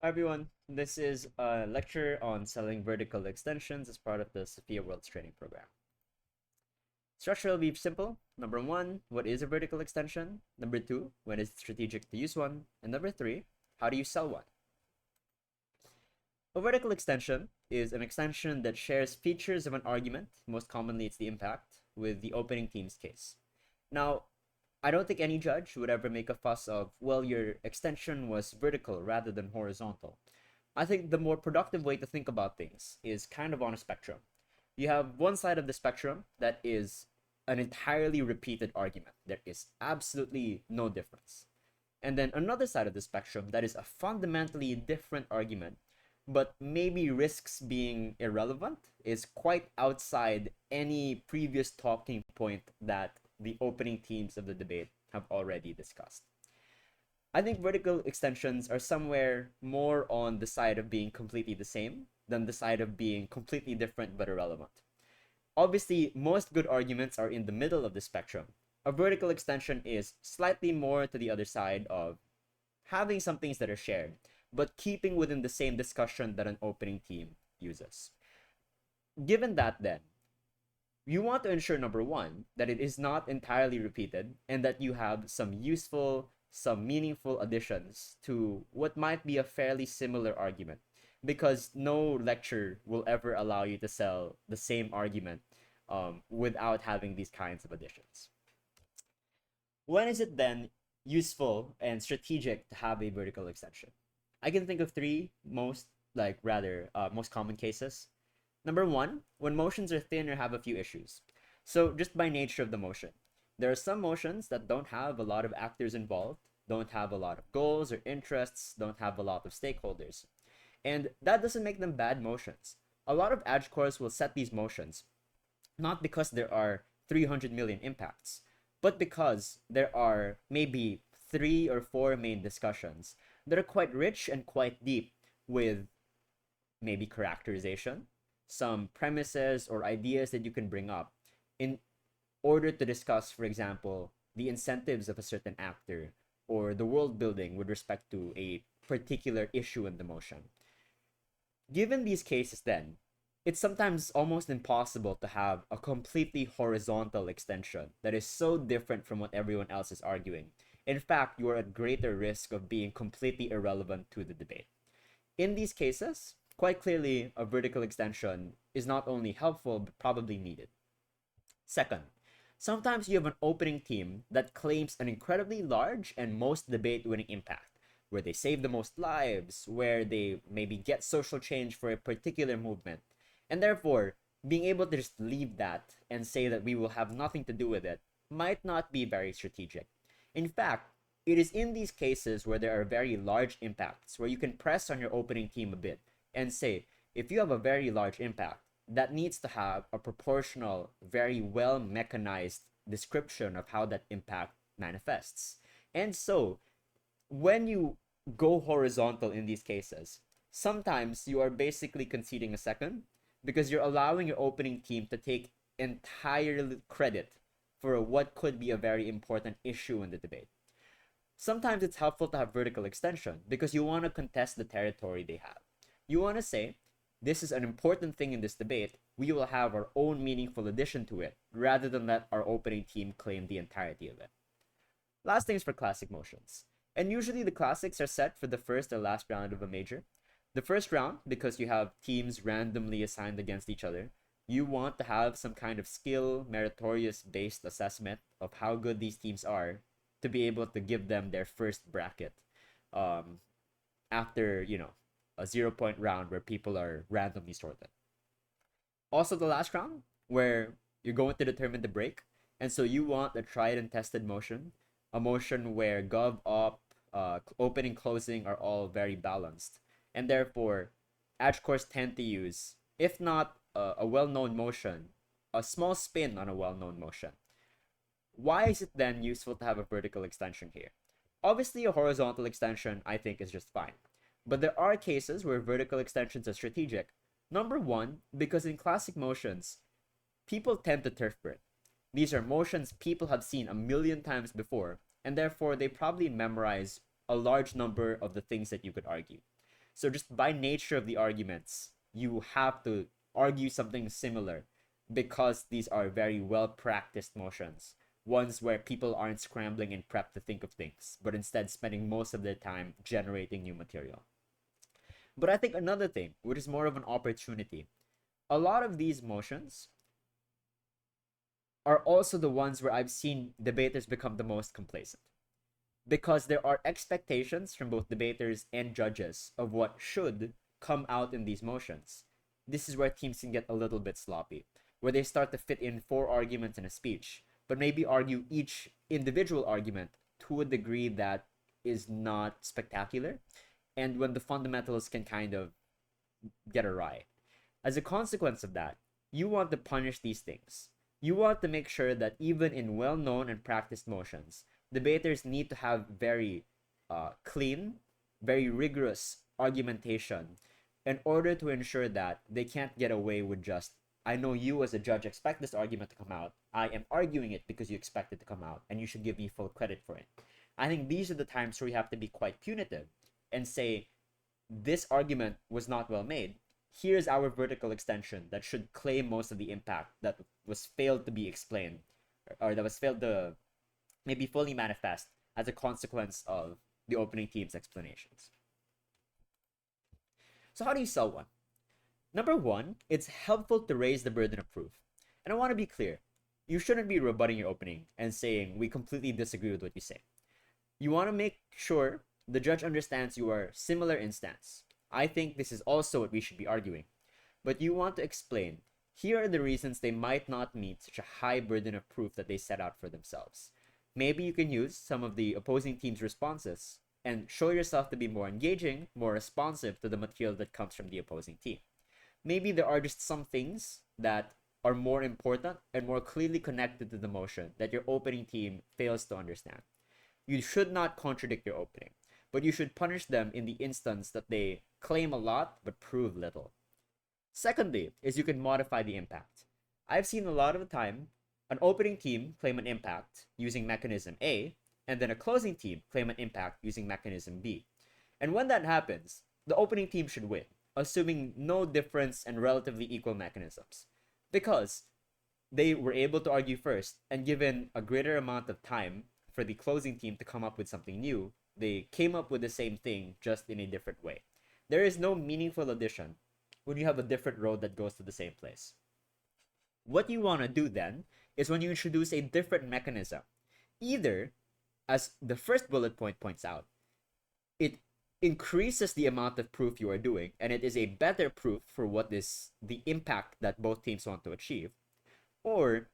Hi everyone, this is a lecture on selling vertical extensions as part of the Sophia Worlds training program. Structure will be simple. Number one, what is a vertical extension? Number two, when is it strategic to use one? And number three, how do you sell one? A vertical extension is an extension that shares features of an argument, most commonly it's the impact, with the opening team's case. Now, I don't think any judge would ever make a fuss of, well, your extension was vertical rather than horizontal. I think the more productive way to think about things is kind of on a spectrum. You have one side of the spectrum that is an entirely repeated argument. There is absolutely no difference. And then another side of the spectrum that is a fundamentally different argument, but maybe risks being irrelevant, is quite outside any previous talking point that the opening teams of the debate have already discussed. I think vertical extensions are somewhere more on the side of being completely the same than the side of being completely different but irrelevant. Obviously, most good arguments are in the middle of the spectrum. A vertical extension is slightly more to the other side of having some things that are shared, but keeping within the same discussion that an opening team uses. Given that, then, you want to ensure, number one, that it is not entirely repeated and that you have some useful, some meaningful additions to what might be a fairly similar argument, because no lecture will ever allow you to sell the same argument without having these kinds of additions. When is it then useful and strategic to have a vertical extension? I can think of three most common cases. Number one, when motions are thin or have a few issues. So just by nature of the motion, there are some motions that don't have a lot of actors involved, don't have a lot of goals or interests, don't have a lot of stakeholders. And that doesn't make them bad motions. A lot of edge cores will set these motions, not because there are 300 million impacts, but because there are maybe 3 or 4 main discussions that are quite rich and quite deep with maybe characterization, some premises or ideas that you can bring up in order to discuss, for example, the incentives of a certain actor or the world building with respect to a particular issue in the motion. Given these cases, then, it's sometimes almost impossible to have a completely horizontal extension that is so different from what everyone else is arguing. In fact, you are at greater risk of being completely irrelevant to the debate. In these cases, quite clearly, a vertical extension is not only helpful, but probably needed. Second, sometimes you have an opening team that claims an incredibly large and most debate-winning impact, where they save the most lives, where they maybe get social change for a particular movement, and therefore, being able to just leave that and say that we will have nothing to do with it might not be very strategic. In fact, it is in these cases where there are very large impacts where you can press on your opening team a bit and say, if you have a very large impact, that needs to have a proportional, very well mechanized description of how that impact manifests. And so, when you go horizontal in these cases, sometimes you are basically conceding a second because you're allowing your opening team to take entire credit for what could be a very important issue in the debate. Sometimes it's helpful to have vertical extension because you want to contest the territory they have. You want to say, this is an important thing in this debate, we will have our own meaningful addition to it, rather than let our opening team claim the entirety of it. Last things for classic motions. And usually the classics are set for the first or last round of a major. The first round, because you have teams randomly assigned against each other, you want to have some kind of skill, meritorious based assessment of how good these teams are to be able to give them their first bracket after, a 0 point round where people are randomly sorted. Also, the last round where you're going to determine the break, and so you want the tried and tested motion, a motion where gov, op, opening, closing are all very balanced, and therefore, edge cores tend to use, if not a well-known motion, a small spin on a well-known motion. Why is it then useful to have a vertical extension here? Obviously, a horizontal extension, I think, is just fine. But there are cases where vertical extensions are strategic. Number one, because in classic motions, people tend to turf burn. These are motions people have seen a million times before, and therefore they probably memorize a large number of the things that you could argue. So just by nature of the arguments, you have to argue something similar because these are very well practiced motions. Ones where people aren't scrambling in prep to think of things, but instead spending most of their time generating new material. But I think another thing, which is more of an opportunity, a lot of these motions are also the ones where I've seen debaters become the most complacent. Because there are expectations from both debaters and judges of what should come out in these motions. This is where teams can get a little bit sloppy, where they start to fit in 4 arguments in a speech, but maybe argue each individual argument to a degree that is not spectacular, and when the fundamentals can kind of get awry. As a consequence of that, you want to punish these things. You want to make sure that even in well-known and practiced motions, debaters need to have very clean, very rigorous argumentation in order to ensure that they can't get away with just, I know you as a judge expect this argument to come out. I am arguing it because you expect it to come out, and you should give me full credit for it. I think these are the times where you have to be quite punitive and say, this argument was not well made. Here's our vertical extension that should claim most of the impact that was failed to be explained, or that was failed to maybe fully manifest as a consequence of the opening team's explanations. So how do you sell one? Number one, it's helpful to raise the burden of proof. And I want to be clear, you shouldn't be rebutting your opening and saying, we completely disagree with what you say. You want to make sure the judge understands you are similar in stance. I think this is also what we should be arguing. But you want to explain, here are the reasons they might not meet such a high burden of proof that they set out for themselves. Maybe you can use some of the opposing team's responses and show yourself to be more engaging, more responsive to the material that comes from the opposing team. Maybe there are just some things that are more important and more clearly connected to the motion that your opening team fails to understand. You should not contradict your opening, but you should punish them in the instance that they claim a lot but prove little. Secondly, is you can modify the impact. I've seen a lot of the time an opening team claim an impact using mechanism A, and then a closing team claim an impact using mechanism B. And when that happens, the opening team should win, assuming no difference and relatively equal mechanisms. Because they were able to argue first, and given a greater amount of time for the closing team to come up with something new, they came up with the same thing, just in a different way. There is no meaningful addition when you have a different road that goes to the same place. What you want to do then is when you introduce a different mechanism, either, as the first bullet point points out, it increases the amount of proof you are doing, and it is a better proof for what is the impact that both teams want to achieve, or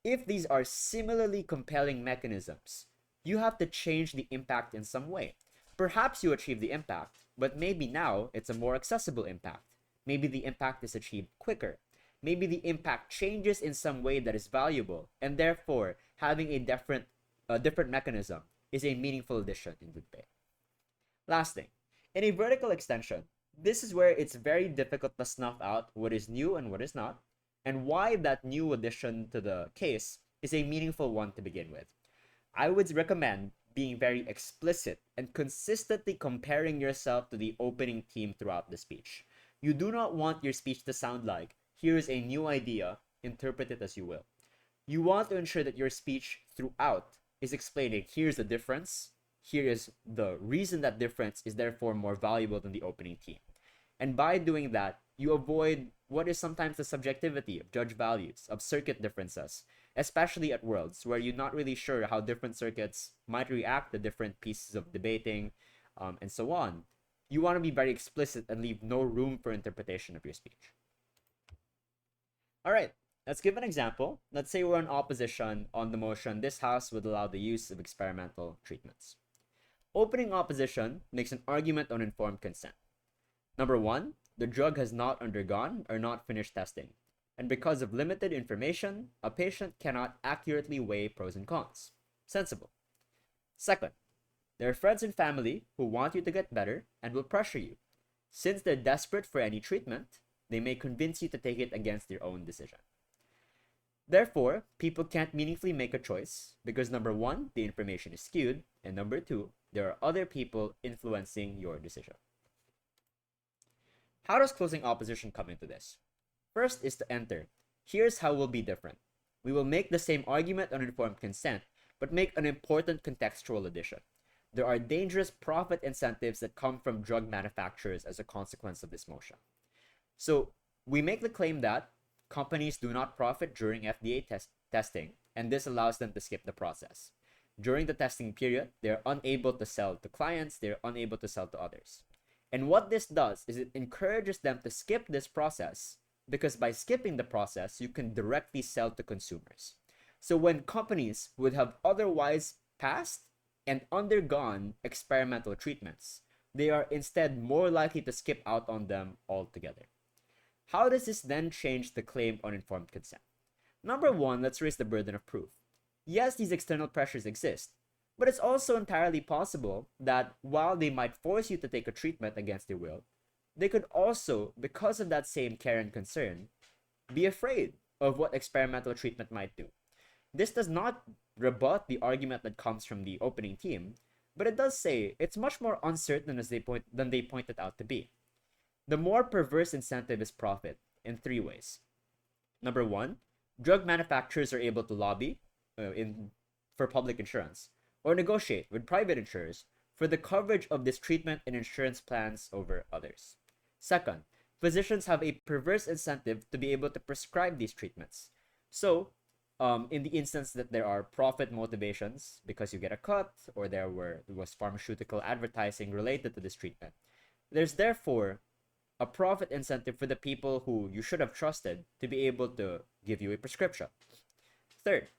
if these are similarly compelling mechanisms, you have to change the impact in some way. Perhaps you achieve the impact, but maybe now it's a more accessible impact. Maybe the impact is achieved quicker. Maybe the impact changes in some way that is valuable, and therefore having a different mechanism is a meaningful addition in the debate. Last thing, in a vertical extension, this is where it's very difficult to snuff out what is new and what is not, and why that new addition to the case is a meaningful one to begin with. I would recommend being very explicit and consistently comparing yourself to the opening team throughout the speech. You do not want your speech to sound like, here's a new idea, interpret it as you will. You want to ensure that your speech throughout is explaining, here's the difference, here is the reason that difference is therefore more valuable than the opening team. And by doing that, you avoid what is sometimes the subjectivity of judge values, of circuit differences, especially at Worlds, where you're not really sure how different circuits might react to different pieces of debating, and so on. You want to be very explicit and leave no room for interpretation of your speech. All right, let's give an example. Let's say we're in opposition on the motion, this House would allow the use of experimental treatments. Opening opposition makes an argument on informed consent. Number one, the drug has not undergone or not finished testing, and because of limited information, a patient cannot accurately weigh pros and cons. Sensible. Second, there are friends and family who want you to get better and will pressure you. Since they're desperate for any treatment, they may convince you to take it against their own decision. Therefore, people can't meaningfully make a choice because number one, the information is skewed, and number two, there are other people influencing your decision. How does closing opposition come into this? First is to enter. Here's how we'll be different. We will make the same argument on informed consent, but make an important contextual addition. There are dangerous profit incentives that come from drug manufacturers as a consequence of this motion. So we make the claim that companies do not profit during FDA testing, and this allows them to skip the process. During the testing period, they're unable to sell to clients, they're unable to sell to others. And what this does is it encourages them to skip this process, because by skipping the process, you can directly sell to consumers. So when companies would have otherwise passed and undergone experimental treatments, they are instead more likely to skip out on them altogether. How does this then change the claim on informed consent? Number one, let's raise the burden of proof. Yes, these external pressures exist, but it's also entirely possible that while they might force you to take a treatment against your will, they could also, because of that same care and concern, be afraid of what experimental treatment might do. This does not rebut the argument that comes from the opening team, but it does say it's much more uncertain than they point it out to be. The more perverse incentive is profit in three ways. Number one, drug manufacturers are able to lobby for public insurance or negotiate with private insurers for the coverage of this treatment in insurance plans over others. Second, physicians have a perverse incentive to be able to prescribe these treatments. So, in the instance that there are profit motivations because you get a cut or there was pharmaceutical advertising related to this treatment, there's therefore a profit incentive for the people who you should have trusted to be able to give you a prescription. Third,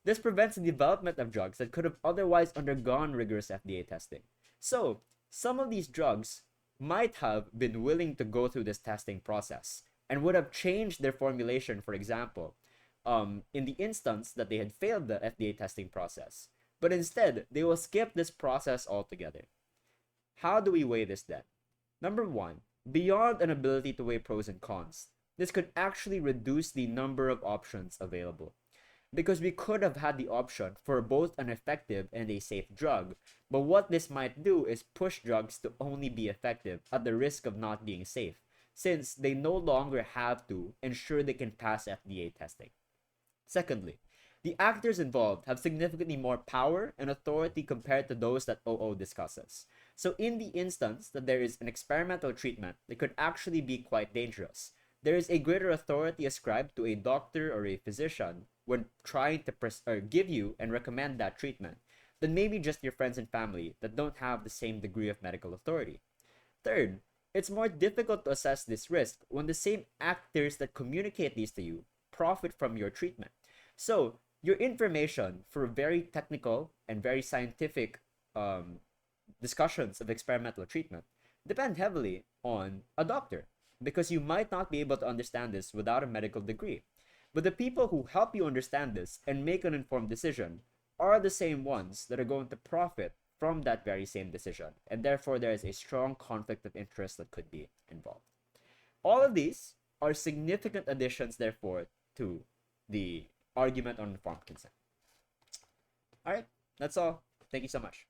this prevents the development of drugs that could have otherwise undergone rigorous FDA testing. So, some of these drugs might have been willing to go through this testing process and would have changed their formulation, for example, in the instance that they had failed the FDA testing process. But instead, they will skip this process altogether. How do we weigh this then? Number one, beyond an ability to weigh pros and cons, this could actually reduce the number of options available. Because we could have had the option for both an effective and a safe drug, but what this might do is push drugs to only be effective at the risk of not being safe, since they no longer have to ensure they can pass FDA testing. Secondly, the actors involved have significantly more power and authority compared to those that OO discusses. So in the instance that there is an experimental treatment that could actually be quite dangerous, there is a greater authority ascribed to a doctor or a physician when trying to give you and recommend that treatment than maybe just your friends and family that don't have the same degree of medical authority. Third, it's more difficult to assess this risk when the same actors that communicate these to you profit from your treatment. So, your information for very technical and very scientific discussions of experimental treatment depend heavily on a doctor, because you might not be able to understand this without a medical degree. But the people who help you understand this and make an informed decision are the same ones that are going to profit from that very same decision, and therefore there is a strong conflict of interest that could be involved. All of these are significant additions, therefore, to the argument on informed consent. All right, that's all. Thank you so much.